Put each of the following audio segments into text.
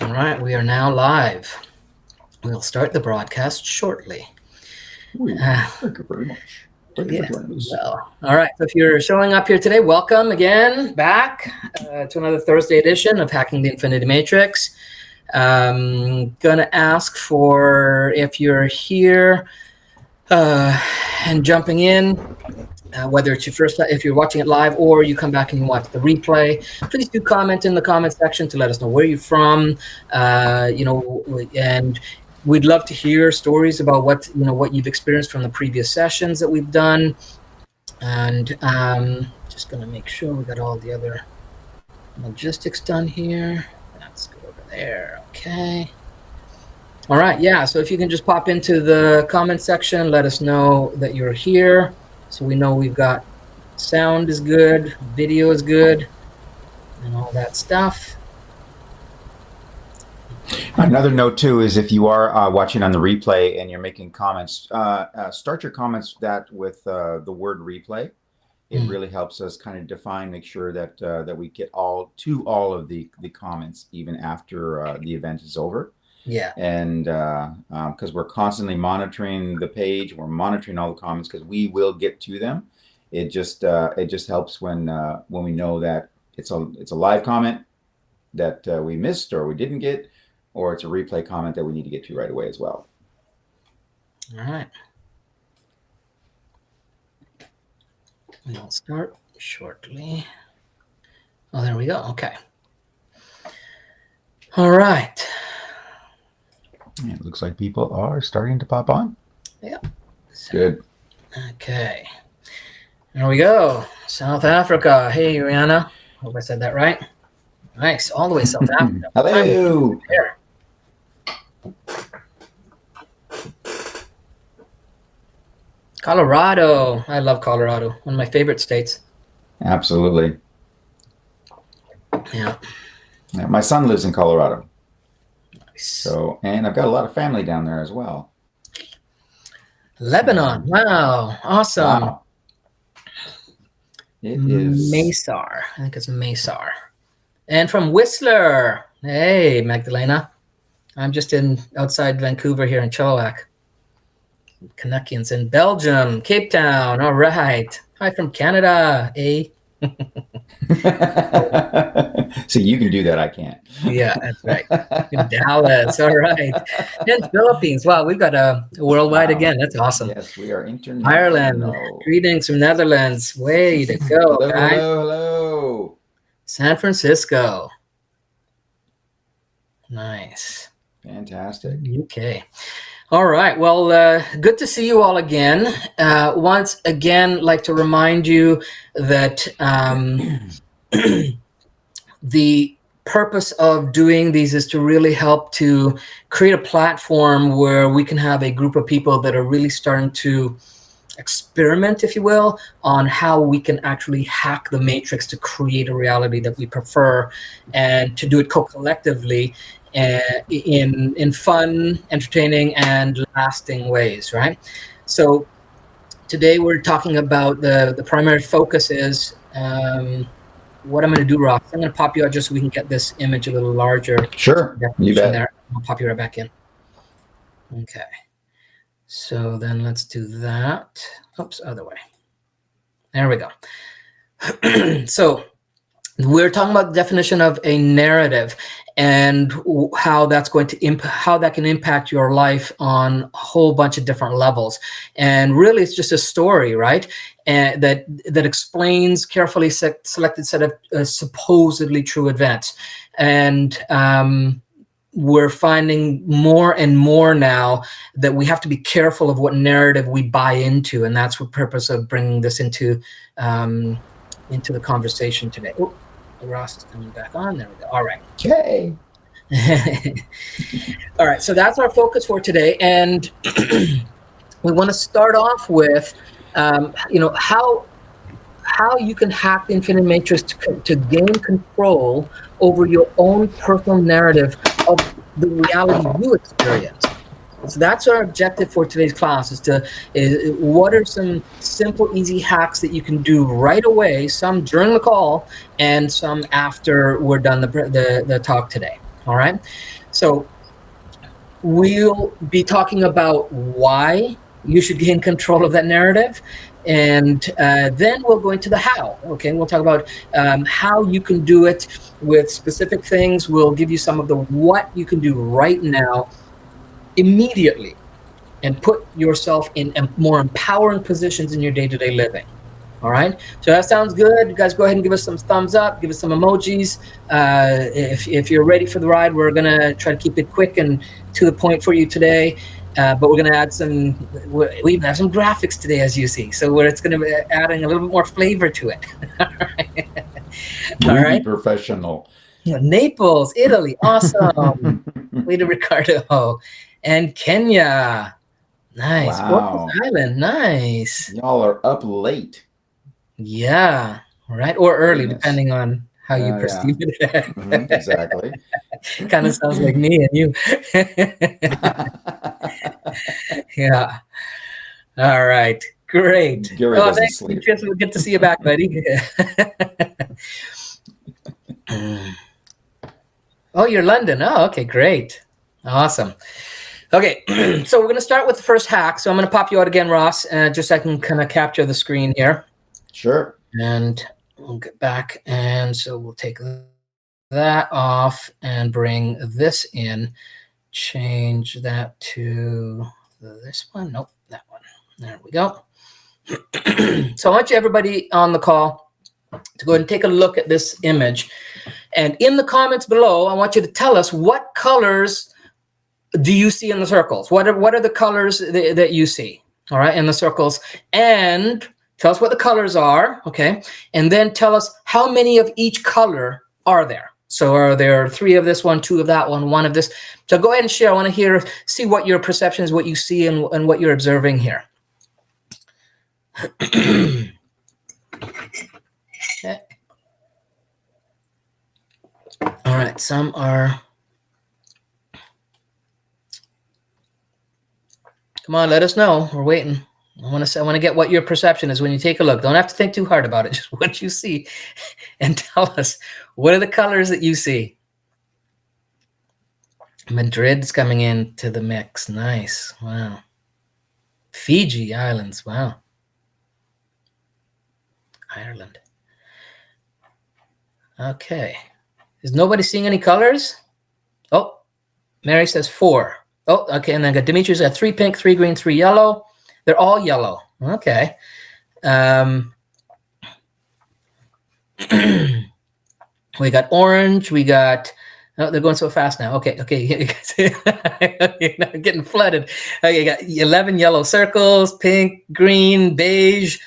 All right, we are now live. We'll start the broadcast shortly. Thank you very much. Thank you for joining us. Well, all right. So if you're showing up here today, welcome again back to another Thursday edition of Hacking the Infinity Matrix. Gonna ask for if you're here and jumping in. Whether it's your first time, if you're watching it live, or you come back and you watch the replay, please do comment in the comment section to let us know where you're from. And we'd love to hear stories about what you've experienced from the previous sessions that we've done. And just gonna make sure we got all the other logistics done here. Let's go over there. Okay. All right. Yeah. So if you can just pop into the comment section, let us know that you're here. So we know we've got sound is good, video is good, and all that stuff. Another note too is if you are watching on the replay and you're making comments, start your comments with the word replay. It really helps us kind of define, make sure that we get all of the comments even after the event is over. Yeah. And because we're constantly monitoring the page, we're monitoring all the comments because we will get to them. It just helps when we know that it's a live comment that we missed or we didn't get, or it's a replay comment that we need to get to right away as well. All right. We'll start shortly. Oh, there we go. Okay. All right. It looks like people are starting to pop on. Yeah. Good. Okay. There we go. South Africa. Hey, Rihanna. Hope I said that right. Nice. All the way South Africa. Hello. Colorado. I love Colorado. One of my favorite states. Absolutely. Yeah. My son lives in Colorado. Nice. And I've got a lot of family down there as well. Lebanon. Wow. Awesome. Wow. It is Mesar. I think it's Mesar. And from Whistler. Hey, Magdalena. I'm just outside Vancouver here in Chilliwack. Canuckians in Belgium, Cape Town. All right. Hi from Canada. Eh? So you can do that. I can't. Yeah, that's right. In Dallas. All right. And Philippines. Wow, we've got a worldwide again. That's awesome. Yes, we are international. Ireland. Greetings from Netherlands. Way to go, hello, guys. Hello. San Francisco. Nice. Fantastic. UK. All right. Well, good to see you all again. Once again, like to remind you that the purpose of doing these is to really help to create a platform where we can have a group of people that are really starting to experiment, if you will, on how we can actually hack the matrix to create a reality that we prefer, and to do it co-collectively in fun, entertaining, and lasting ways, right? So today we're talking about the primary focus is what I'm going to do, Ross. I'm going to pop you out just so we can get this image a little larger. Sure, you bet. There. I'll pop you right back in. Okay. So then let's do that. Oops, other way. There we go. So we're talking about the definition of a narrative and how that's going to how that can impact your life on a whole bunch of different levels. And really, it's just a story, right? And that explains carefully selected set of supposedly true events. And we're finding more and more now that we have to be careful of what narrative we buy into, and that's the purpose of bringing this into the conversation today. Oh, Ross is coming back on. There we go. All right. Okay. All right. So that's our focus for today, and we want to start off with, how you can hack the Infinity Matrix to gain control over your own personal narrative of the reality you experience. So that's our objective for today's class, is what are some simple, easy hacks that you can do right away, some during the call and some after we're done the talk today. All right. So we'll be talking about why you should gain control of that narrative. And then we'll go into the how. Okay. We'll talk about how you can do it with specific things. We'll give you some of the what you can do right now, immediately, and put yourself in more empowering positions in your day-to-day living. All right. So that sounds good. You guys go ahead and give us some thumbs up, give us some emojis. If you're ready for the ride, we're going to try to keep it quick and to the point for you today. But we're going to add we even have some graphics today, as you see. So it's going to be adding a little bit more flavor to it. All right. All Really right. professional. Naples, Italy. Awesome. Way to Ricardo. And Kenya. Nice. Orcas Wow. Island. Nice. Y'all are up late. Yeah. Right. Or early, Goodness. depending on how you Yeah. perceive it. Exactly. Kind of sounds like me and you. Yeah. All right. Great. Gary Oh, doesn't thanks. sleep. Good to see you back, buddy. Oh, you're London. Oh, okay. Great. Awesome. Okay. So we're going to start with the first hack. So I'm going to pop you out again, Ross, just so I can kind of capture the screen here. Sure. And we'll get back. And so we'll take that off and bring this in. Change that to this one. Nope, that one. There we go. So I want you, everybody on the call, to go ahead and take a look at this image. And in the comments below, I want you to tell us, what colors do you see in the circles? What are the colors that you see? All right, in the circles. And tell us what the colors are, okay? And then tell us how many of each color are there. So are there 3 of this one, 2 of that one, 1 of this? So go ahead and share. I want to see what your perception is, what you see, and what you're observing here. Okay. All right, some are. Come on, let us know. We're waiting. I want to get what your perception is when you take a look. Don't have to think too hard about it. Just what you see, and tell us, what are the colors that you see. Madrid's coming into the mix. Nice. Wow. Fiji Islands. Wow. Ireland. Okay. Is nobody seeing any colors? Oh, Mary says 4. Oh, okay. And then got Dimitri's got 3 pink, 3 green, 3 yellow. They're all yellow. Okay. We got orange. We got. Oh, they're going so fast now. Okay. I'm getting flooded. Okay, you got 11 yellow circles, pink, green, beige.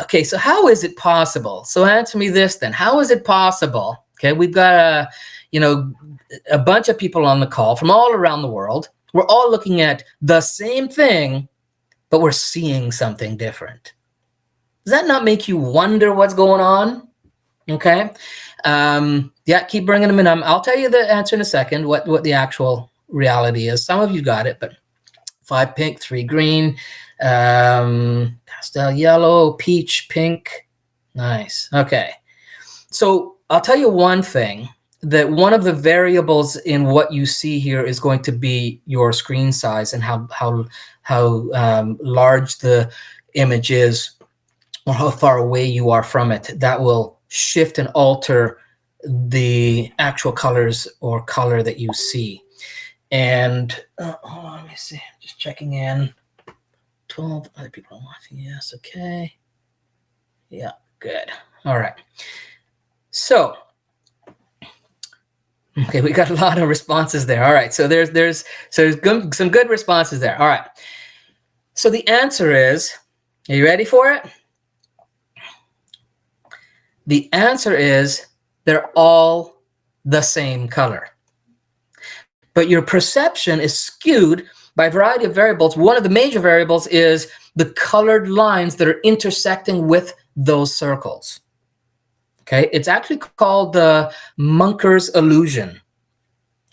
Okay, so how is it possible? So answer me this then. How is it possible? Okay, we've got a bunch of people on the call from all around the world. We're all looking at the same thing, but we're seeing something different. Does that not make you wonder what's going on? Okay. Yeah, keep bringing them in. I'll tell you the answer in a second, what the actual reality is. Some of you got it, but 5 pink, 3 green, pastel yellow, peach, pink. Nice. Okay. So I'll tell you one thing, that one of the variables in what you see here is going to be your screen size and how large the image is, or how far away you are from it. That will shift and alter the actual colors or color that you see. And hold on, let me see. I'm just checking in. 12 other people are watching. Yes. Okay. Yeah. Good. All right. So, okay, we got a lot of responses there. All right. So there's some good responses there. All right. So the answer is, are you ready for it? The answer is, they're all the same color. But your perception is skewed by a variety of variables. One of the major variables is the colored lines that are intersecting with those circles. Okay, it's actually called the Munker's illusion.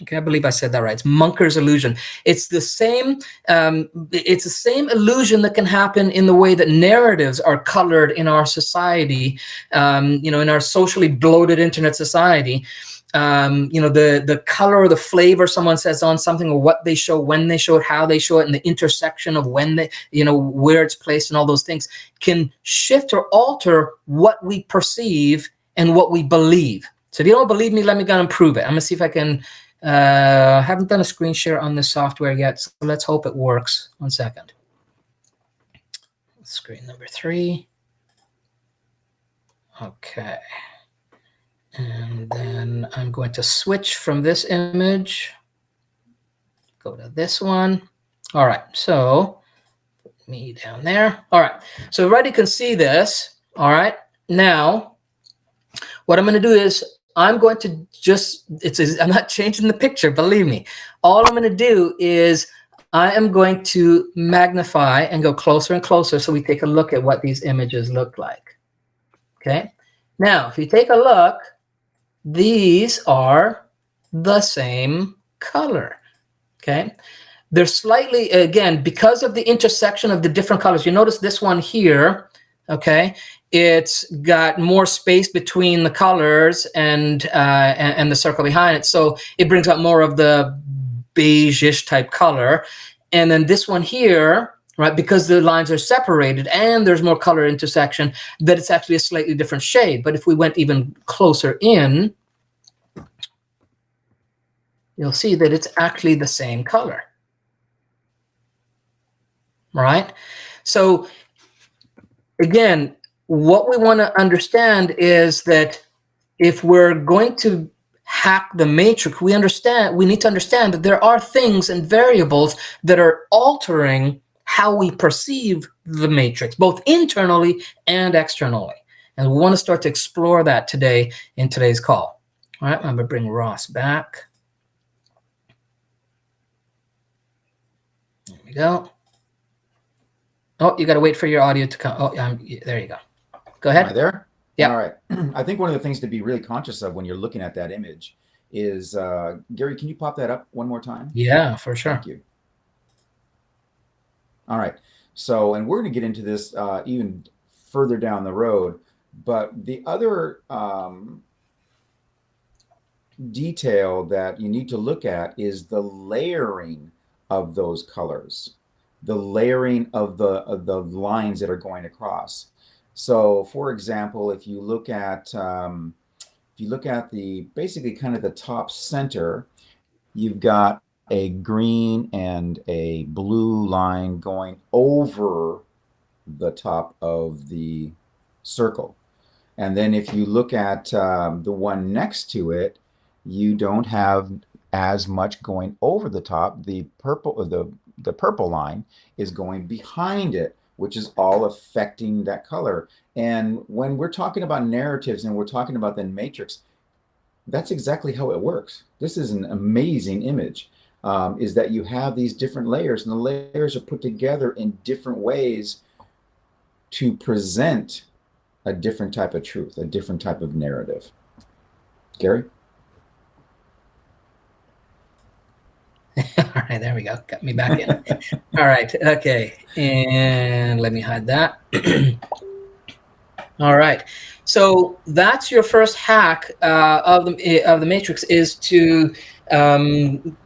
Okay, I believe I said that right. It's Munker's illusion. It's the same. It's the same illusion that can happen in the way that narratives are colored in our society. In our socially bloated internet society, the color or the flavor someone says on something, or what they show, when they show it, how they show it, and the intersection of when they, where it's placed, and all those things can shift or alter what we perceive and what we believe. So if you don't believe me, let me go and prove it. I'm gonna see if I can. Haven't done a screen share on this software yet, so let's hope it works. 1 second. Screen number 3. Okay. And then I'm going to switch from this image, go to this one. All right, so put me down there. All right, so everybody can see this. All right, now what I'm going to do is I'm going to I'm not changing the picture, believe me. All I'm going to do is I am going to magnify and go closer and closer so we take a look at what these images look like. Okay, now if you take a look, these are the same color. Okay, they're slightly, again, because of the intersection of the different colors. You notice this one here, okay, it's got more space between the colors and the circle behind it, so it brings out more of the beige-ish type color. And then this one here, right, because the lines are separated and there's more color intersection, that it's actually a slightly different shade. But if we went even closer in, you'll see that it's actually the same color, right? So again, what we want to understand is that if we're going to hack the matrix, we need to understand that there are things and variables that are altering how we perceive the matrix, both internally and externally. And we want to start to explore that today in today's call. All right, I'm going to bring Ross back. There we go. Oh, you got to wait for your audio to come. Oh, there you go. Go ahead. Am I there? Yeah. All right. I think one of the things to be really conscious of when you're looking at that image is, Gary, can you pop that up one more time? Yeah, for sure. Thank you. All right. So, and we're going to get into this even further down the road, but the other detail that you need to look at is the layering of those colors, the layering of the lines that are going across. So, for example, if you look at the basically kind of the top center, you've got a green and a blue line going over the top of the circle. And then if you look at the one next to it, you don't have as much going over the top. The purple line is going behind it, which is all affecting that color. And when we're talking about narratives and we're talking about the matrix, that's exactly how it works. This is an amazing image, is that you have these different layers, and the layers are put together in different ways to present a different type of truth, a different type of narrative. Gary? All right, there we go. Got me back in. All right, okay. And let me hide that. All right. So that's your first hack of the matrix, is to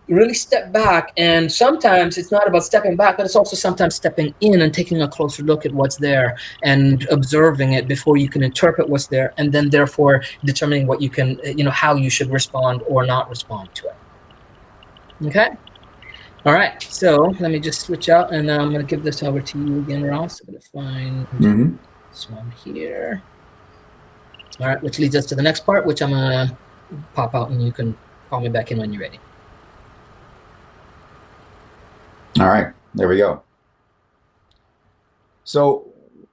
really step back. And sometimes it's not about stepping back, but it's also sometimes stepping in and taking a closer look at what's there and observing it before you can interpret what's there, and then therefore determining what you can, how you should respond or not respond to it. Okay. All right. So let me just switch out, and I'm going to give this over to you again, Ross. I'm going to find this one here. All right, which leads us to the next part, which I'm going to pop out, and you can call me back in when you're ready. All right, there we go. So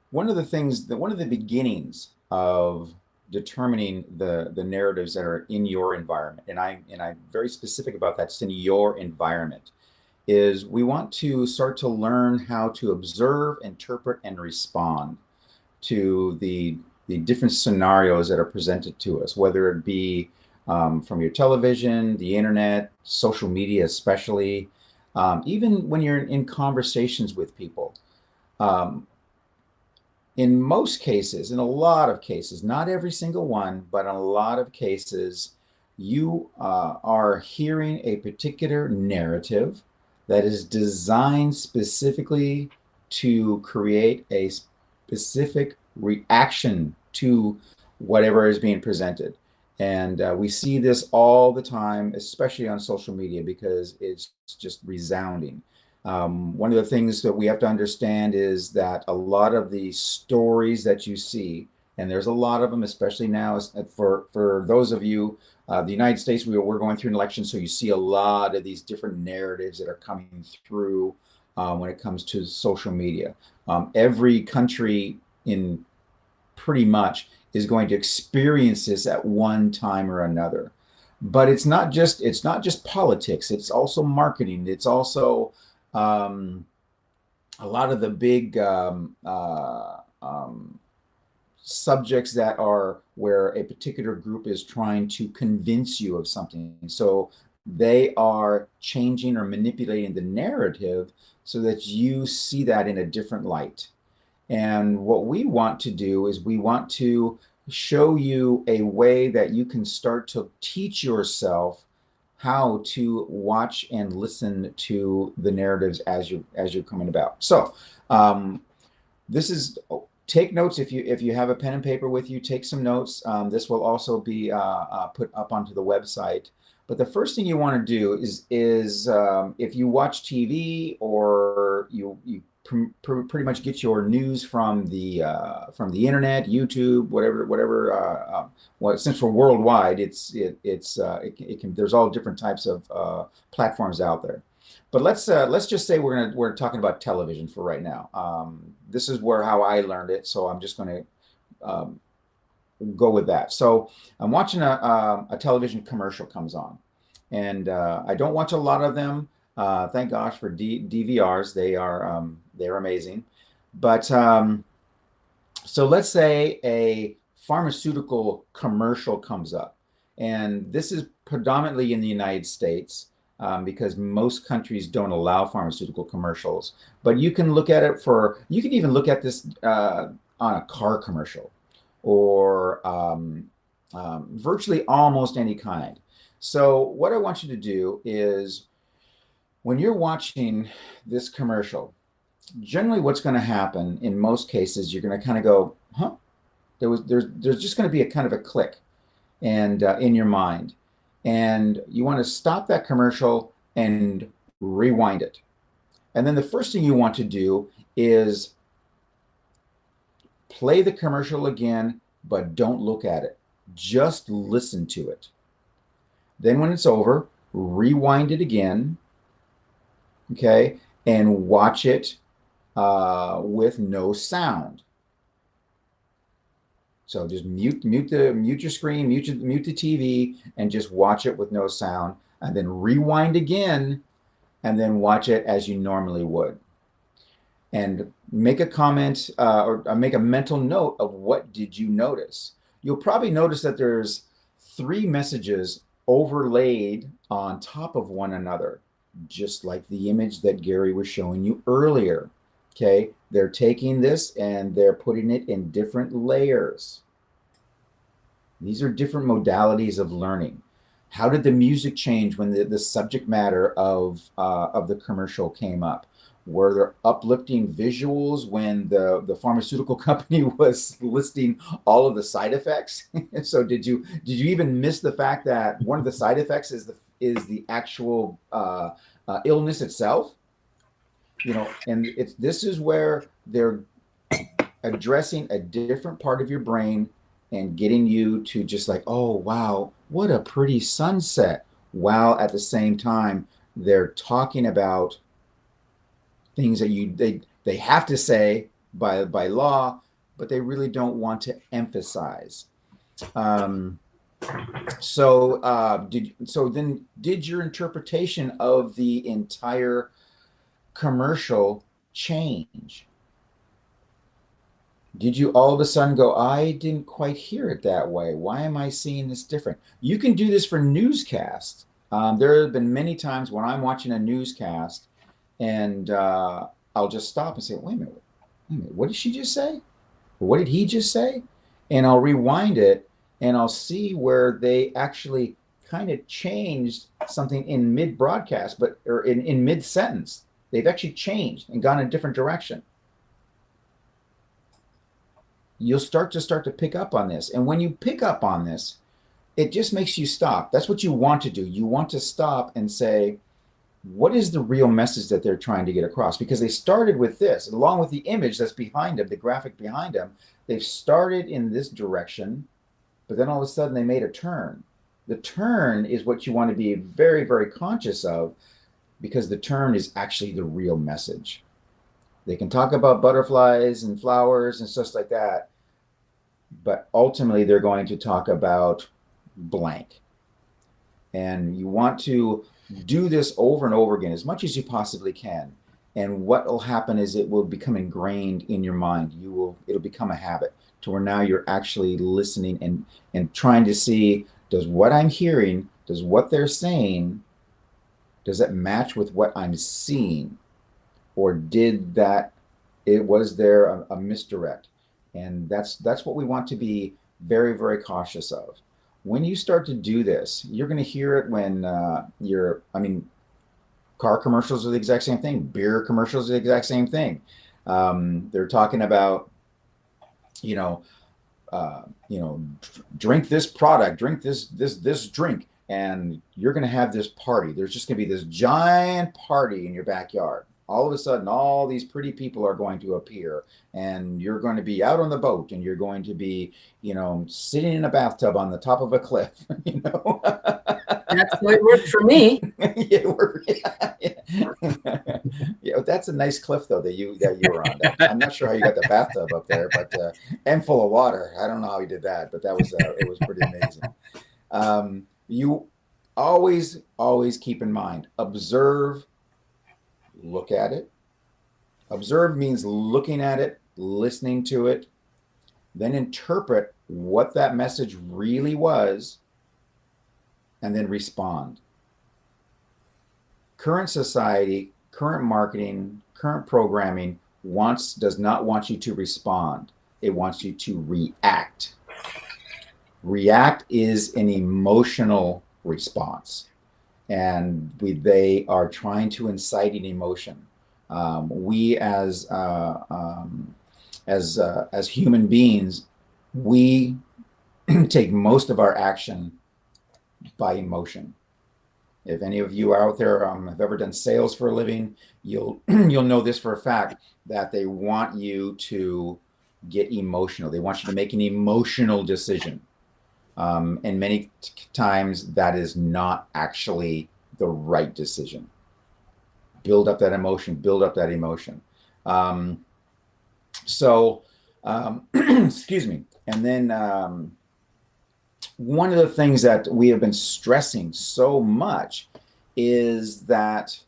one of the beginnings of determining the narratives that are in your environment, and I'm very specific about that, it's in your environment, is we want to start to learn how to observe, interpret, and respond to the different scenarios that are presented to us, whether it be from your television, the internet, social media especially, even when you're in conversations with people. In most cases, in a lot of cases, not every single one, but in a lot of cases, you are hearing a particular narrative that is designed specifically to create a specific reaction to whatever is being presented. And we see this all the time, especially on social media, because it's just resounding. One of the things that we have to understand is that a lot of the stories that you see, and there's a lot of them, especially now for those of you, the United States, we're going through an election, so you see a lot of these different narratives that are coming through when it comes to social media. Every country in pretty much is going to experience this at one time or another. But it's not just politics. It's also marketing. It's also um, a lot of the big subjects that are where a particular group is trying to convince you of something. So they are changing or manipulating the narrative so that you see that in a different light. And what we want to do is we want to show you a way that you can start to teach yourself how to watch and listen to the narratives as you're coming about. So this is take notes if you have a pen and paper with you. Take some notes. This will also be put up onto the website. But the first thing you want to do is if you watch TV or you pretty much get your news from the internet, YouTube, whatever. Well, since we're worldwide, it can there's all different types of platforms out there. But let's just say we're talking about television for right now. This is where how I learned it, so I'm just going to go with that. So I'm watching a television commercial comes on, and I don't watch a lot of them. Thank gosh for DVRs; they're amazing. But so let's say a pharmaceutical commercial comes up, and this is predominantly in the United States because most countries don't allow pharmaceutical commercials. But you can even look at this on a car commercial or virtually almost any kind. So, what I want you to do is when you're watching this commercial, generally what's going to happen in most cases, you're going to kind of go, huh? There's just going to be a kind of a click and in your mind, and you want to stop that commercial and rewind it. And then the first thing you want to do is play the commercial again, but don't look at it. Just listen to it. Then when it's over, rewind it again, okay, and watch it with no sound. So just mute your screen, mute the TV, and just watch it with no sound, and then rewind again, and then watch it as you normally would, and make a comment or make a mental note of what did you notice. You'll probably notice that there's three messages overlaid on top of one another, just like the image that Gary was showing you earlier. Okay, they're taking this and they're putting it in different layers. These are different modalities of learning. How did the music change when the subject matter of the commercial came up? Were there uplifting visuals when the pharmaceutical company was listing all of the side effects? So did you even miss the fact that one of the side effects is the actual illness itself? And this is where they're addressing a different part of your brain and getting you to just like, oh wow, what a pretty sunset, while at the same time they're talking about things that they have to say by law, but they really don't want to emphasize. Um, did your interpretation of the entire commercial change? Did you all of a sudden go, I didn't quite hear it that way? Why am I seeing this different? You can do this for newscasts. There have been many times when I'm watching a newscast and I'll just stop and say, wait a minute, what did she just say? What did he just say? And I'll rewind it and I'll see where they actually kind of changed something in mid broadcast, but or in mid sentence. They've actually changed and gone in a different direction. You'll start to pick up on this. And when you pick up on this, it just makes you stop. That's what you want to do. You want to stop and say, what is the real message that they're trying to get across? Because they started with this, along with the image that's behind them, the graphic behind them. They've started in this direction, but then all of a sudden they made a turn. The turn is what you want to be very, very conscious of, because the turn is actually the real message. They can talk about butterflies and flowers and stuff like that, but ultimately they're going to talk about blank. And you want to do this over and over again as much as you possibly can. And what will happen is it will become ingrained in your mind. It'll become a habit to where now you're actually listening and trying to see, does what I'm hearing, does what they're saying, does it match with what I'm seeing? Or was there a misdirect? And that's what we want to be very, very cautious of. When you start to do this, you're going to hear it when car commercials are the exact same thing. Beer commercials are the exact same thing. They're talking about, you know, drink this product, drink this drink, and you're going to have this party. There's just going to be this giant party in your backyard. All of a sudden, all these pretty people are going to appear, and you're going to be out on the boat, and you're going to be, sitting in a bathtub on the top of a cliff, That's what worked for me. Yeah, that's a nice cliff though that you were on. I'm not sure how you got the bathtub up there, but and full of water. I don't know how you did that, but that was it was pretty amazing. You always keep in mind, observe, look at it. Observe means looking at it, listening to it, then interpret what that message really was, and then respond. Current society, current marketing, current programming does not want you to respond. It wants you to react. React is an emotional response, and they are trying to incite an emotion. We as human beings, we take most of our action by emotion. If any of you out there have ever done sales for a living, you'll know this for a fact, that they want you to get emotional. They want you to make an emotional decision. And many times that is not actually the right decision. Build up that emotion, build up that emotion. Excuse me. And then one of the things that we have been stressing so much is that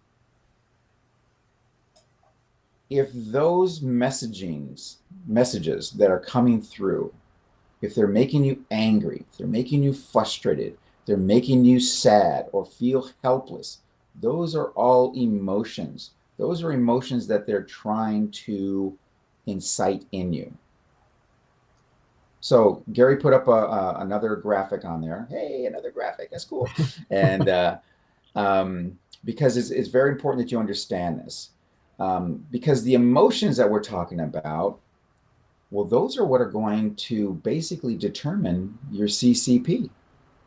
if those messages that are coming through, if they're making you angry, if they're making you frustrated, they're making you sad or feel helpless, those are all emotions. Those are emotions that they're trying to incite in you. So Gary put up another graphic on there. Hey, another graphic. That's cool. And because it's very important that you understand this. Because the emotions that we're talking about, well, those are what are going to basically determine your CCP,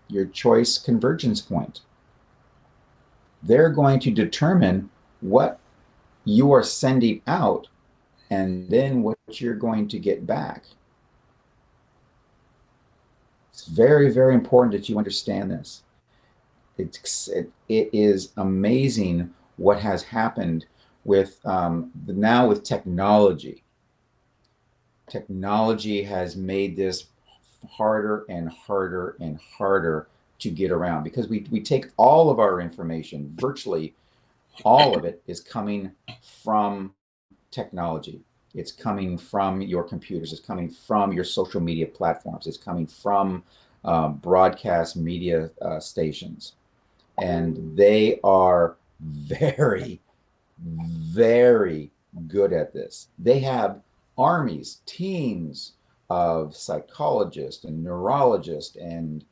your choice convergence point. They're going to determine what you are sending out and then what you're going to get back. It's very, very important that you understand this. It is amazing what has happened with now with technology. Technology has made this harder and harder and harder to get around, because we take all of our information, virtually all of it is coming from technology. It's coming from your computers. It's coming from your social media platforms. It's coming from broadcast media stations. And they are very, very good at this. They have armies, teams of psychologists and neurologists and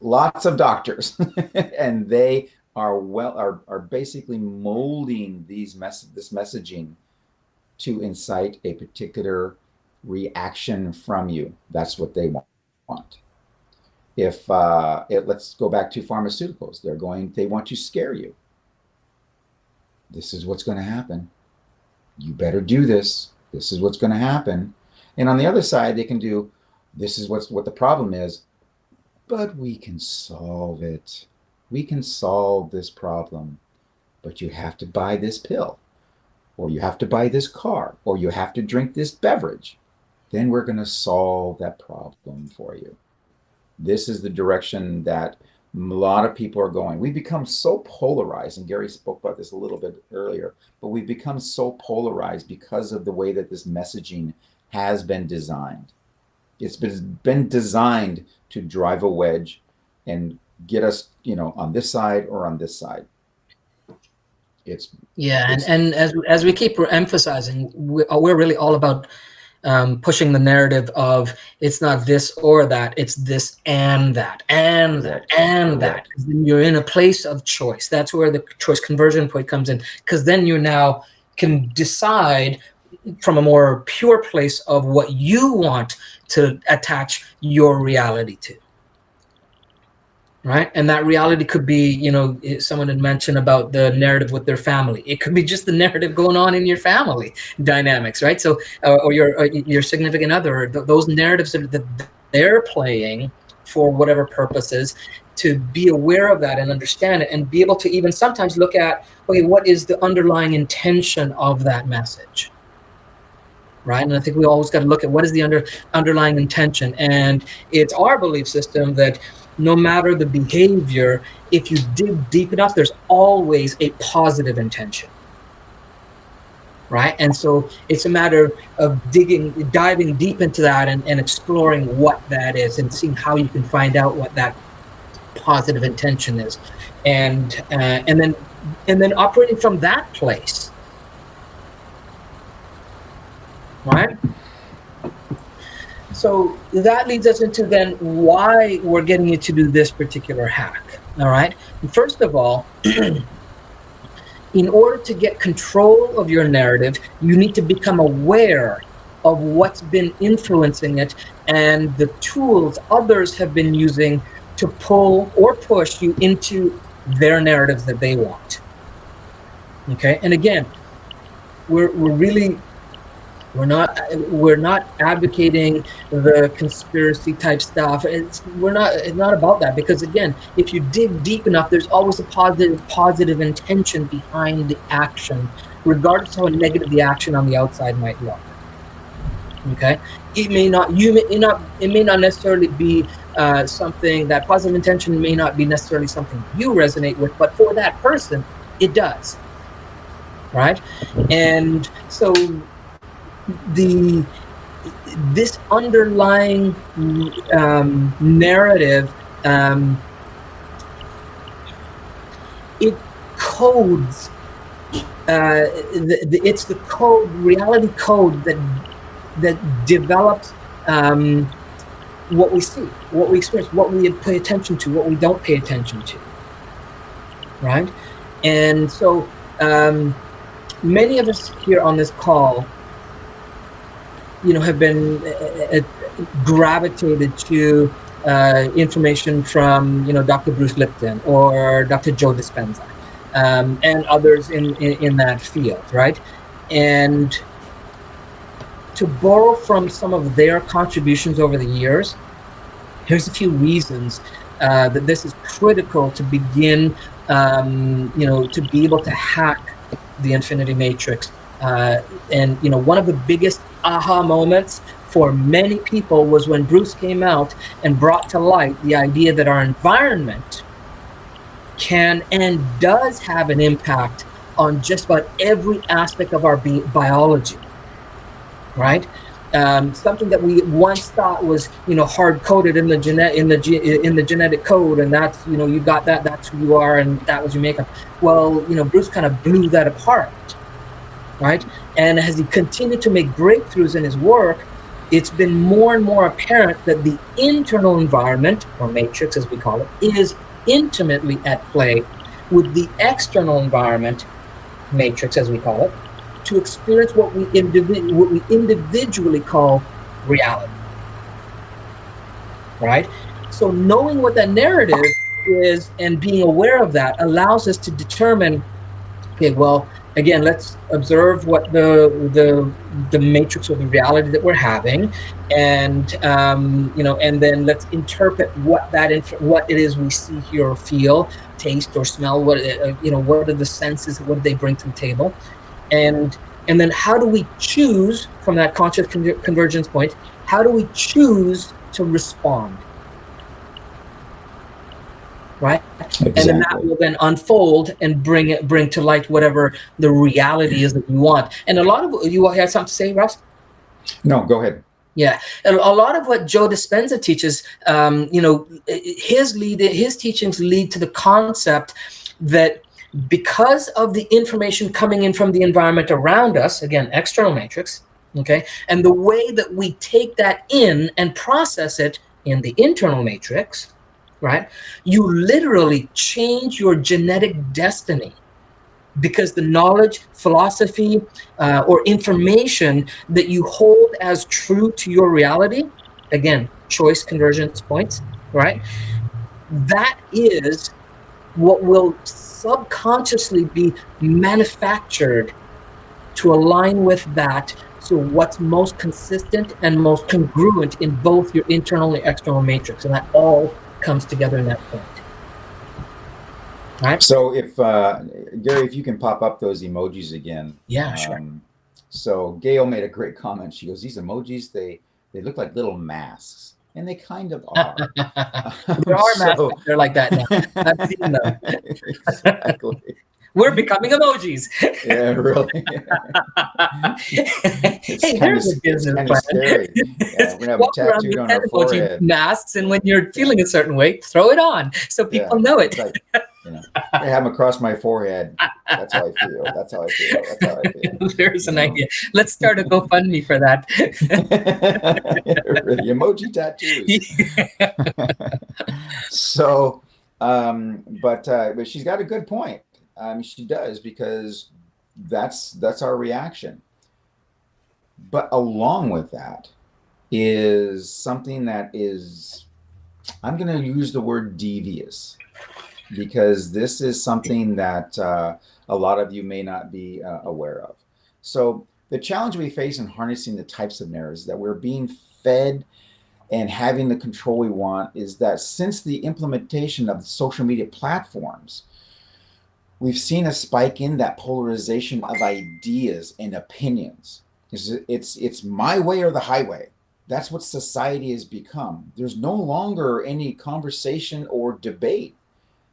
lots of doctors, and they are basically molding this messaging to incite a particular reaction from you. That's what they want. Let's go back to pharmaceuticals. They want to scare you. This is what's going to happen. You better do this. This is what's going to happen. And on the other side, they can do, this is what the problem is, but we can solve it. We can solve this problem, but you have to buy this pill, or you have to buy this car, or you have to drink this beverage. Then we're going to solve that problem for you. This is the direction that a lot of people are going. We've become so polarized, and Gary spoke about this a little bit earlier, but we've become so polarized because of the way that this messaging has been designed. It's been designed to drive a wedge and get us, on this side or on this side. And as we keep emphasizing, we're really all about pushing the narrative of it's not this or that, it's this and that and that and that. Then you're in a place of choice. That's where the choice conversion point comes in, because then you now can decide from a more pure place of what you want to attach your reality to. Right. And that reality could be, someone had mentioned about the narrative with their family. It could be just the narrative going on in your family dynamics. Right. So or your significant other, those narratives that they're playing for whatever purposes, to be aware of that and understand it and be able to even sometimes look at, okay, what is the underlying intention of that message? Right. And I think we always got to look at what is the underlying intention. And it's our belief system that no matter the behavior, if you dig deep enough, there's always a positive intention. Right. And so it's a matter of diving deep into that and exploring what that is and seeing how you can find out what that positive intention is. And then operating from that place. Right. So that leads us into then why we're getting you to do this particular hack. All right. First of all, in order to get control of your narrative, you need to become aware of what's been influencing it and the tools others have been using to pull or push you into their narratives that they want. Okay. And again, we're not advocating the conspiracy type stuff. It's not about that, because again, if you dig deep enough, there's always a positive intention behind the action, regardless of how negative the action on the outside might look. Okay, it may not necessarily be something, that positive intention may not be necessarily something you resonate with, but for that person, it does. Right, and so this underlying narrative, it codes. It's the reality code that develops what we see, what we experience, what we pay attention to, what we don't pay attention to. Right, and so many of us here on this call, have been gravitated to information from, Dr. Bruce Lipton or Dr. Joe Dispenza and others in that field, right? And to borrow from some of their contributions over the years, here's a few reasons that this is critical to begin, to be able to hack the Infinity Matrix. And one of the biggest aha moments for many people was when Bruce came out and brought to light the idea that our environment can and does have an impact on just about every aspect of our biology, right? Something that we once thought was, hard coded in the genetic code, and that's, you got that, that's who you are, and that was your makeup. Well, Bruce kind of blew that apart. Right, and as he continued to make breakthroughs in his work, it's been more and more apparent that the internal environment, or matrix as we call it, is intimately at play with the external environment, matrix as we call it, to experience what we individually call reality, right? So knowing what that narrative is and being aware of that allows us to determine, okay, well, again, let's observe what the matrix or the reality that we're having, and and then let's interpret what what it is we see, hear, or feel, taste or smell. What are the senses? What do they bring to the table? And then how do we choose from that conscious convergence point? How do we choose to respond? Right? Exactly. And then that will then unfold and bring to light whatever the reality is that you want. And a lot of you have something to say, Russ? No, go ahead. Yeah, and a lot of what Joe Dispenza teaches, his teachings lead to the concept that because of the information coming in from the environment around us, again, external matrix, okay, and the way that we take that in and process it in the internal matrix, right, you literally change your genetic destiny, because the knowledge, philosophy, or information that you hold as true to your reality, again, choice convergence points, right, that is what will subconsciously be manufactured to align with that. So what's most consistent and most congruent in both your internal and external matrix, and that all comes together in that point. Right? So if Gary, if you can pop up those emojis again. Yeah, sure. So Gail made a great comment. She goes, "These emojis, they look like little masks." And they kind of are. There are masks out there like that now. I've seen them. Exactly. We're becoming emojis. Yeah, really. Hey, there's a business kind plan. of scary. Yeah, we're gonna have Walk them around tattooed with on our emoji forehead. masks, and when you're feeling a certain way, throw it on so people know it. Like, I have them across my forehead. That's how I feel. That's how I feel. That's how I feel. There's an idea. Let's start a GoFundMe for that. The emoji tattoos. So, but she's got a good point. She does, because that's our reaction. But along with that is something that is, I'm going to use the word devious, because this is something that a lot of you may not be aware of. So the challenge we face in harnessing the types of narratives that we're being fed and having the control we want is that since the implementation of social media platforms, we've seen a spike in that polarization of ideas and opinions. It's my way or the highway. That's what society has become. There's no longer any conversation or debate.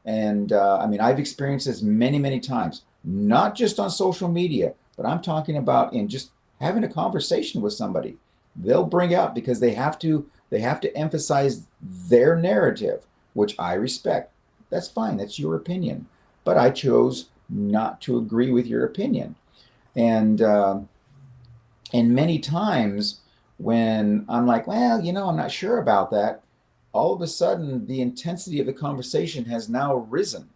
And I've experienced this many, many times, not just on social media, but I'm talking about in just having a conversation with somebody. They'll bring out, because they have to emphasize their narrative, which I respect. That's fine. That's your opinion. But I chose not to agree with your opinion. And many times when I'm like, well, I'm not sure about that, all of a sudden the intensity of the conversation has now risen.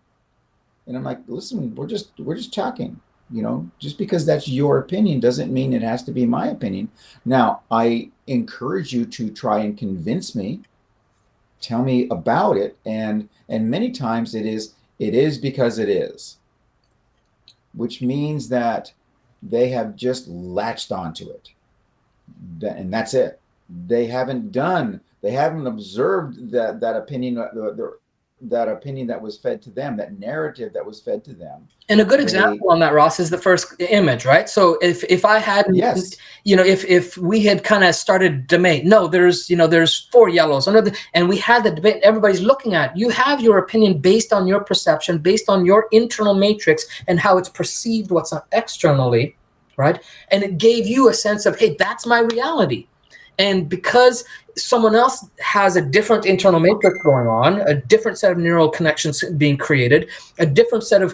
And I'm like, listen, we're just talking. Just because that's your opinion doesn't mean it has to be my opinion. Now, I encourage you to try and convince me, tell me about it, and many times it is because it is, which means that they have just latched onto it, and that's it. They haven't observed that opinion, that opinion that was fed to them, that narrative that was fed to them. And a good example on that, Ross, is the first image, right? So if I hadn't, yes, if we had kind of started debate, no, there's 4 yellows, and we had the debate, everybody's looking at, you have your opinion based on your perception, based on your internal matrix and how it's perceived, what's not externally, right? And it gave you a sense of, hey, that's my reality. And because someone else has a different internal matrix going on, a different set of neural connections being created, a different set of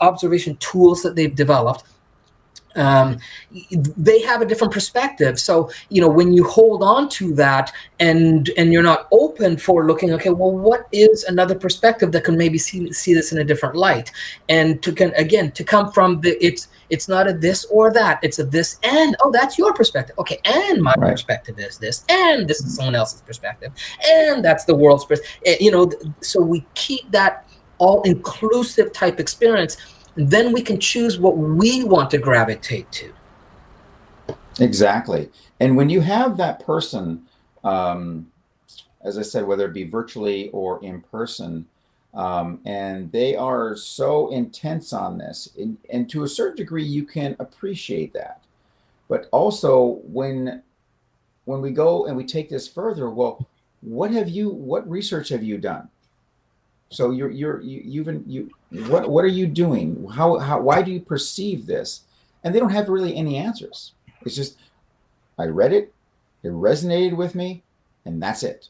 observation tools that they've developed, um, they have a different perspective. So when you hold on to that, and you're not open for looking, okay, well, what is another perspective that can maybe see this in a different light, and to come from it's not a this or that, it's a this, and oh, that's your perspective, okay, and my Right. perspective is this, and this is someone else's perspective, and that's the world's perspective. So we keep that all inclusive type experience, then we can choose what we want to gravitate to. Exactly. And when you have that person, um, as I said, whether it be virtually or in person, and they are so intense on this, and to a certain degree, you can appreciate that. But also, when we go and we take this further, well, what research have you done? So what are you doing? Why do you perceive this? And they don't have really any answers. It's just, I read it, it resonated with me, and that's it.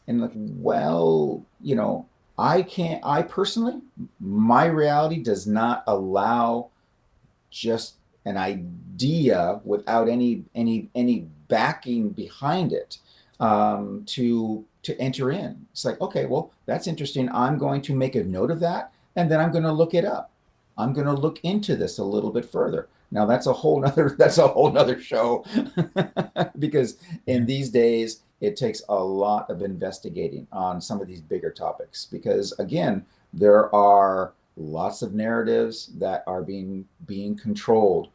And like, well, I personally, my reality does not allow just an idea without any backing behind it, to enter in. It's like, okay, well, that's interesting. I'm going to make a note of that, and then I'm going to look it up. I'm going to look into this a little bit further. Now that's a whole nother show, because in these days it takes a lot of investigating on some of these bigger topics, because again, there are lots of narratives that are being controlled.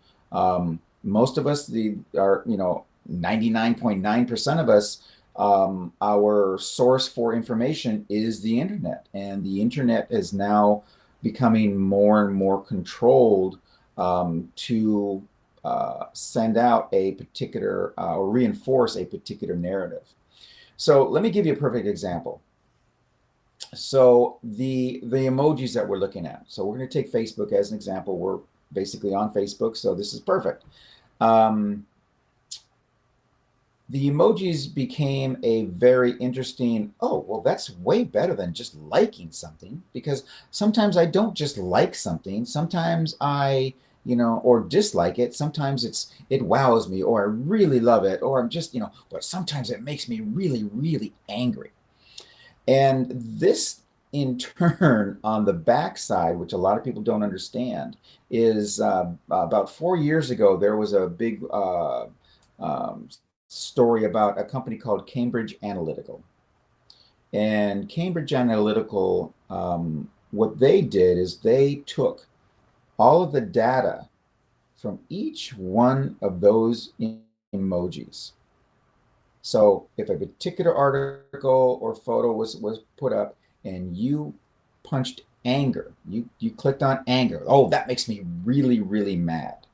Most of us, the are 99.9% of us, our source for information is the internet, and the internet is now becoming more and more controlled, to send out a particular, or reinforce a particular narrative. So let me give you a perfect example. So the emojis that we're looking at. So we're going to take Facebook as an example. We're basically on Facebook, so this is perfect. Um, the emojis became a very interesting, oh, well, that's way better than just liking something, because sometimes I don't just like something. Sometimes I, or dislike it. Sometimes it wows me, or I really love it, or I'm just, but sometimes it makes me really, really angry. And this, in turn, on the backside, which a lot of people don't understand, is about 4 years ago, there was a big story about a company called Cambridge Analytical. And Cambridge Analytical, what they did is they took all of the data from each one of those emojis. So if a particular article or photo was put up, and you punched anger, you clicked on anger. Oh, that makes me really, really mad.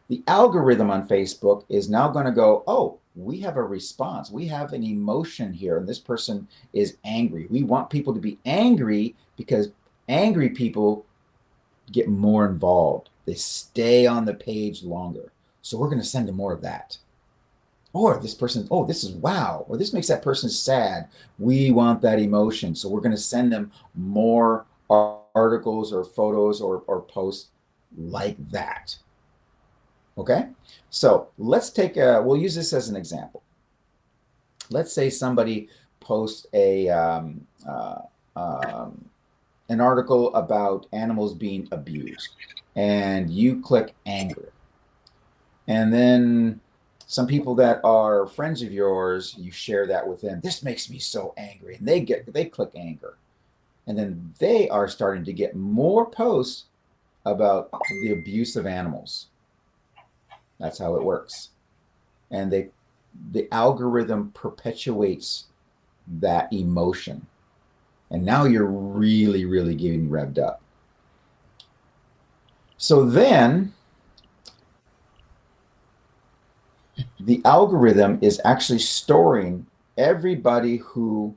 The algorithm on Facebook is now going to go, oh, we have a response. We have an emotion here, and this person is angry. We want people to be angry, because angry people get more involved. They stay on the page longer. So we're going to send them more of that. Or this person, oh, this is wow, or this makes that person sad. We want that emotion. So we're going to send them more articles or photos or posts like that. Okay. So we'll use this as an example. Let's say somebody posts an article about animals being abused, and you click anger. And then some people that are friends of yours, you share that with them. This makes me so angry. And they click anger. And then they are starting to get more posts about the abuse of animals. That's how it works. And the algorithm perpetuates that emotion. And now you're really, really getting revved up. So then the algorithm is actually storing everybody who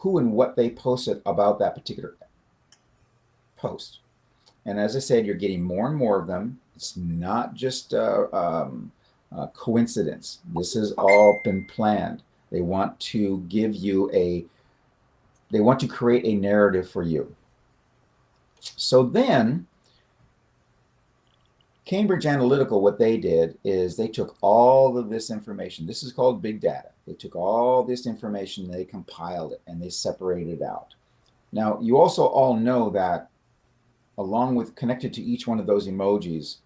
and what they posted about that particular post. And as I said, you're getting more and more of them. It's not just coincidence. This has all been planned. They want to create a narrative for you. So then Cambridge Analytical, what they did is they took all of this information. This is called big data. They took all this information, they compiled it, and they separated it out. Now, you also all know that along with connected to each one of those emojis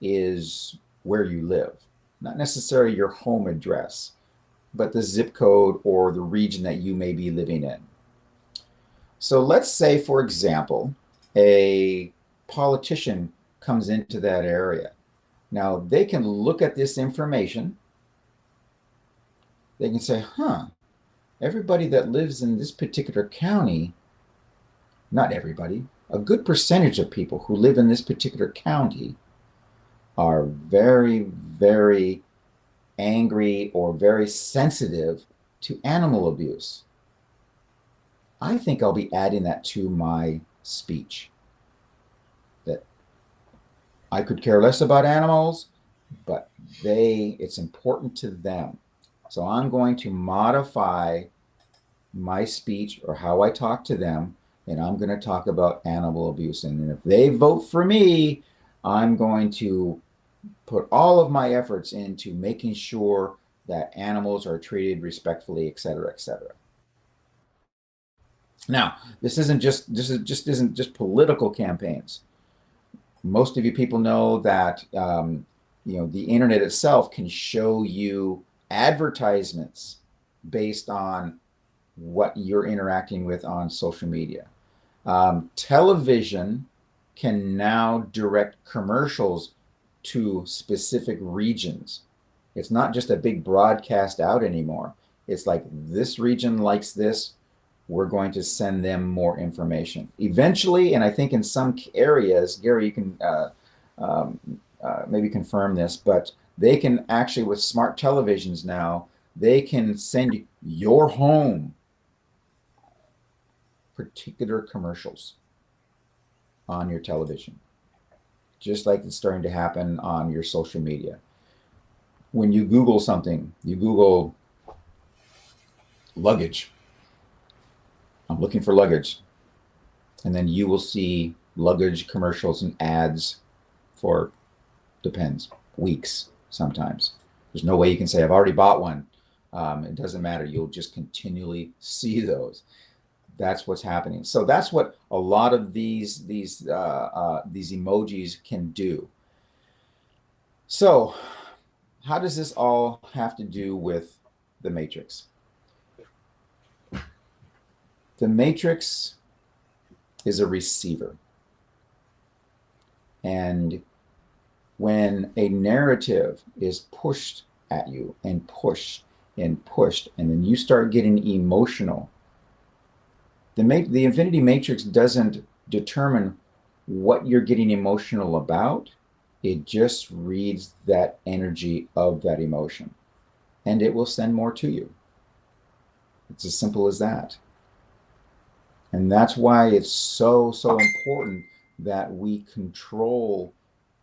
is where you live. Not necessarily your home address, but the zip code or the region that you may be living in. So let's say, for example, a politician comes into that area. Now, they can look at this information. They can say, everybody that lives in this particular county, not everybody, a good percentage of people who live in this particular county are very, very angry or very sensitive to animal abuse. I think I'll be adding that to my speech. That I could care less about animals, but it's important to them. So I'm going to modify my speech or how I talk to them, and I'm going to talk about animal abuse. And if they vote for me, I'm going to put all of my efforts into making sure that animals are treated respectfully, et cetera, et cetera. Now, this isn't just political campaigns. Most of you people know that the internet itself can show you advertisements based on what you're interacting with on social media. Television can now direct commercials to specific regions. It's not just a big broadcast out anymore. It's like, this region likes this, we're going to send them more information. Eventually, and I think in some areas, Gary, you can maybe confirm this, but they can actually, with smart televisions now, they can send your home particular commercials on your television, just like it's starting to happen on your social media. When you Google something, you Google luggage. I'm looking for luggage. And then you will see luggage commercials and ads for, depends, weeks sometimes. There's no way you can say, I've already bought one. It doesn't matter. You'll just continually see those. That's what's happening. So that's what a lot of these emojis can do. So how does this all have to do with the matrix? The matrix is a receiver. And when a narrative is pushed at you and pushed and pushed, and then you start getting emotional, the infinity matrix doesn't determine what you're getting emotional about. It just reads that energy of that emotion, and it will send more to you. It's as simple as that. And that's why it's so important that we control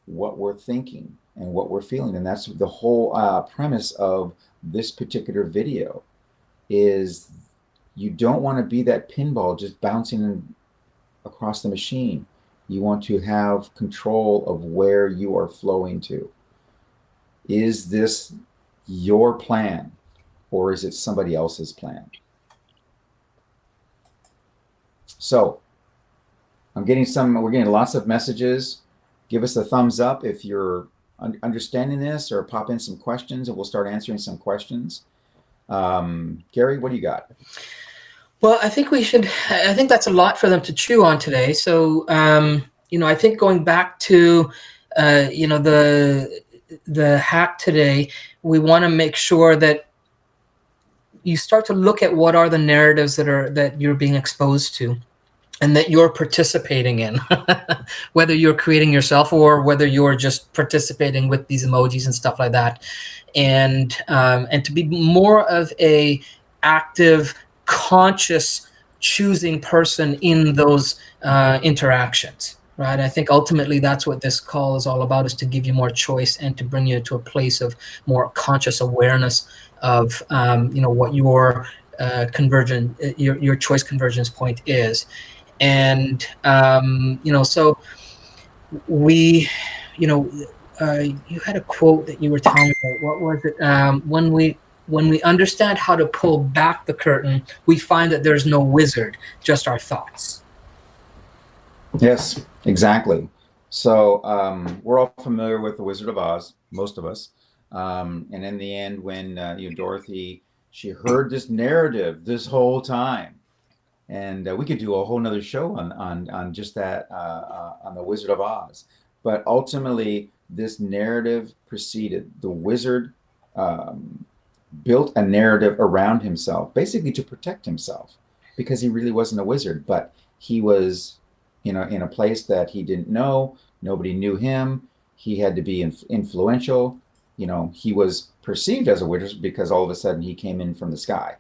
what we're thinking and what we're feeling. And that's the whole premise of this particular video, is you don't want to be that pinball just bouncing across the machine. You want to have control of where you are flowing to. Is this your plan, or is it somebody else's plan? So we're getting lots of messages. Give us a thumbs up if you're understanding this, or pop in some questions and we'll start answering some questions. Gary, what do you got? Well, I think that's a lot for them to chew on today. So, I think going back to, the hack today, we want to make sure that you start to look at what are the narratives that you're being exposed to and that you're participating in, whether you're creating yourself or whether you're just participating with these emojis and stuff like that. And to be more of a active, conscious, choosing person in those interactions, right? I think ultimately that's what this call is all about, is to give you more choice and to bring you to a place of more conscious awareness of what your your choice convergence point is. And so we you know, you had a quote that you were telling me about. What was it? When we understand how to pull back the curtain, we find that there's no wizard, just our thoughts. Yes, exactly. So we're all familiar with the Wizard of Oz, most of us. And in the end, when Dorothy, she heard this narrative this whole time, and we could do a whole nother show on just that on the Wizard of Oz. But ultimately, this narrative proceeded. The wizard um, built a narrative around himself, basically to protect himself, because he really wasn't a wizard, but he was, in a place that he didn't know. Nobody knew him. He had to be influential. He was perceived as a wizard because all of a sudden he came in from the sky.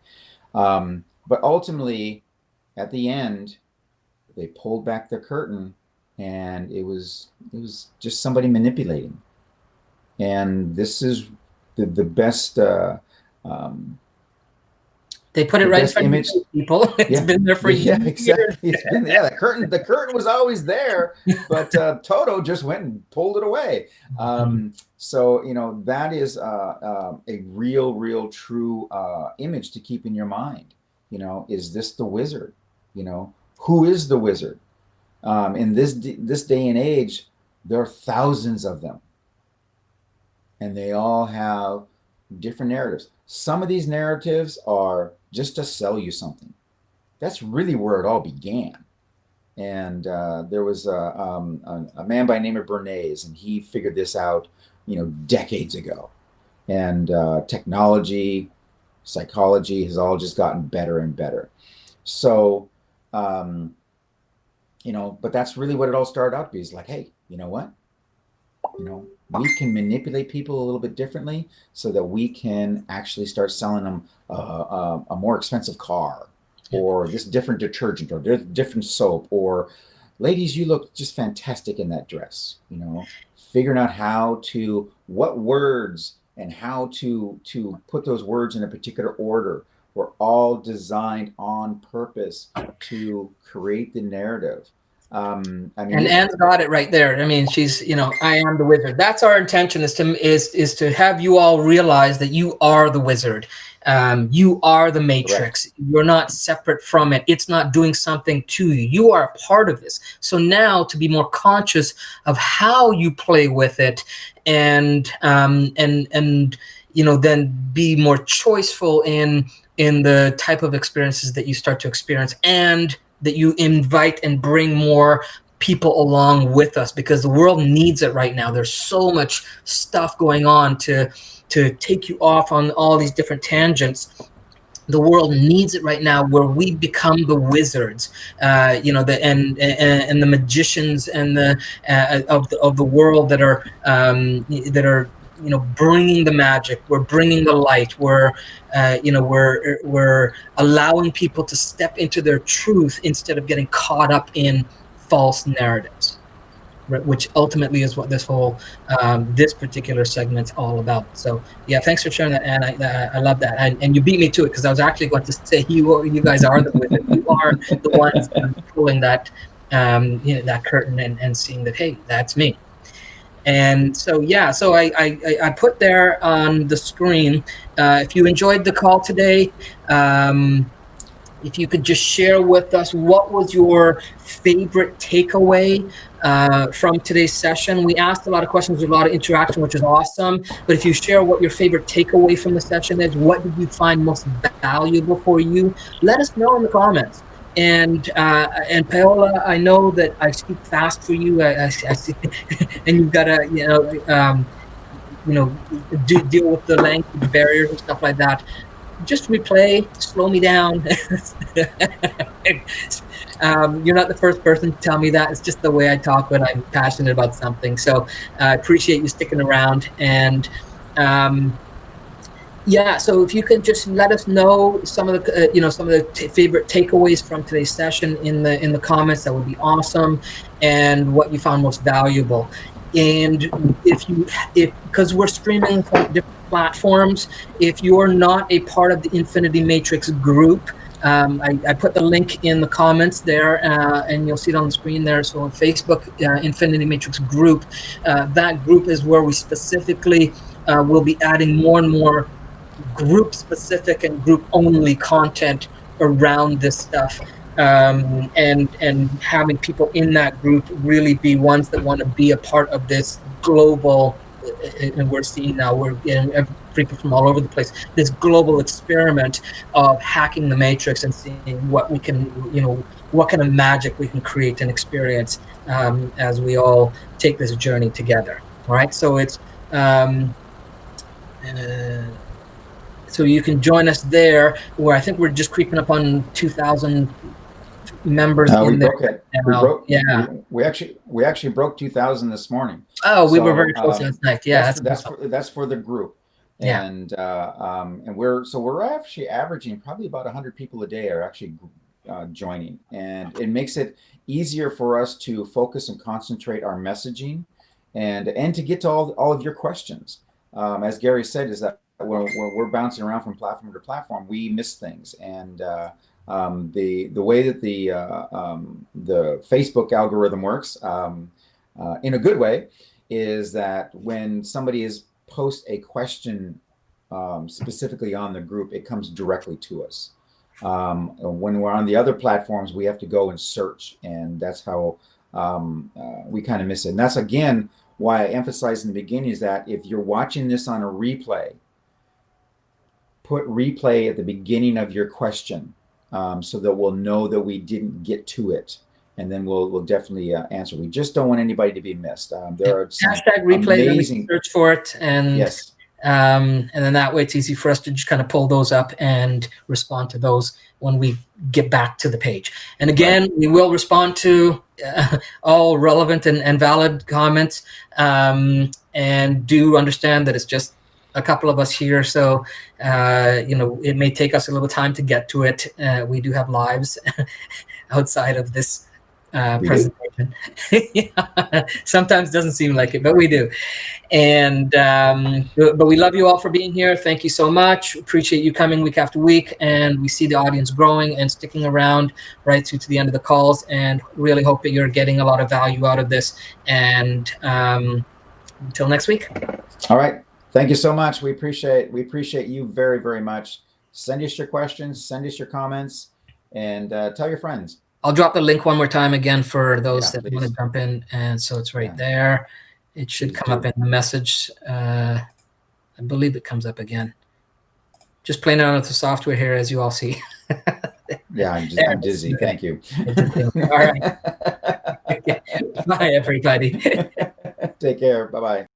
But ultimately, at the end, they pulled back the curtain, and it was just somebody manipulating. And this is the best um, They put it the right in best front of image. you people. It's Yeah, been there for yeah, years. exactly. It's been, yeah, the curtain was always there, but Toto just went and pulled it away. So that is a real true image to keep in your mind. Is this the wizard? Who is the wizard? In this day and age, there are thousands of them, and they all have different narratives. Some of these narratives are just to sell you something. That's really where it all began. And there was a man by the name of Bernays, and he figured this out, decades ago. And technology, psychology has all just gotten better and better. So, um, but that's really what it all started out to be. Is like, hey, you know what? We can manipulate people a little bit differently so that we can actually start selling them a more expensive car, or this different detergent, or this different soap, or ladies, you look just fantastic in that dress. Figuring out what words and how to put those words in a particular order were all designed on purpose to create the narrative. I mean, And Anne's got it right there. I mean, she's, I am the wizard. That's our intention, is to have you all realize that you are the wizard. You are the correct. matrix. You're not separate from it. It's not doing something to you. You are a part of this. So now to be more conscious of how you play with it, and then be more choiceful in the type of experiences that you start to experience, and that you invite and bring more people along with us, because the world needs it right now. There's so much stuff going on to take you off on all these different tangents. The world needs it right now, where we become the wizards, and the magicians, and the of the world, that are bringing the magic. We're bringing the light. We're allowing people to step into their truth instead of getting caught up in false narratives, right, which ultimately is what this particular segment's all about. So yeah, thanks for sharing that, Anne. I love that, and you beat me to it, because I was actually going to say you guys are the wizard. You are the ones pulling that curtain, and seeing that, hey, that's me. And so, yeah, so I put there on the screen, if you enjoyed the call today, if you could just share with us, what was your favorite takeaway from today's session. We asked a lot of questions, a lot of interaction, which is awesome. But if you share what your favorite takeaway from the session is, what did you find most valuable for you? Let us know in the comments. And Paola, I know that I speak fast for you, I see, and you've got to deal with the language barriers and stuff like that. Just replay, slow me down. You're not the first person to tell me that. It's just the way I talk when I'm passionate about something. So I appreciate you sticking around. And yeah, so if you could just let us know some of the favorite takeaways from today's session in the comments, that would be awesome, and what you found most valuable. And because we're streaming from different platforms, if you're not a part of the Infinity Matrix group, I put the link in the comments there, and you'll see it on the screen there. So on Facebook, Infinity Matrix group, that group is where we specifically will be adding more and more group specific and group only content around this stuff, and having people in that group really be ones that want to be a part of this global, and we're seeing now we're getting people from all over the place, this global experiment of hacking the matrix and seeing what we can, what kind of magic we can create and experience, as we all take this journey together. All right, so it's so you can join us there, where I think we're just creeping up on 2,000 members We in there broke it. now. Yeah. We actually broke 2,000 this morning. Oh, we So, were very close last night. Yeah, that's for the group. Yeah. And we're actually averaging probably about 100 people a day are actually joining, and it makes it easier for us to focus and concentrate our messaging, and to get to all of your questions. As Gary said, is that when we're bouncing around from platform to platform, we miss things, and the way that the Facebook algorithm works, in a good way, is that when somebody is post a question specifically on the group, it comes directly to us. When we're on the other platforms, we have to go and search, and that's how we kind of miss it. And that's again why I emphasized in the beginning is that if you're watching this on a replay, put replay at the beginning of your question, so that we'll know that we didn't get to it, and then we'll definitely answer. We just don't want anybody to be missed. There are some hashtag replay, amazing, search for it, and yes, and then that way it's easy for us to just kind of pull those up and respond to those when we get back to the page. And again, right, we will respond to all relevant and valid comments, and do understand that it's just a couple of us here, so it may take us a little time to get to it. We do have lives outside of this presentation. Yeah. Sometimes doesn't seem like it, but we do. And but we love you all for being here. Thank you so much. Appreciate you coming week after week, and we see the audience growing and sticking around right through to the end of the calls, and really hope that you're getting a lot of value out of this. And until next week. All right. Thank you so much. We appreciate you very, very much. Send us your questions, send us your comments, and tell your friends. I'll drop the link one more time again for those that want to jump in. And so it's right there. It should come up in the message. I believe it comes up again. Just playing around with the software here, as you all see. Yeah, I'm dizzy. Thank you. All right. Bye, everybody. Take care. Bye-bye.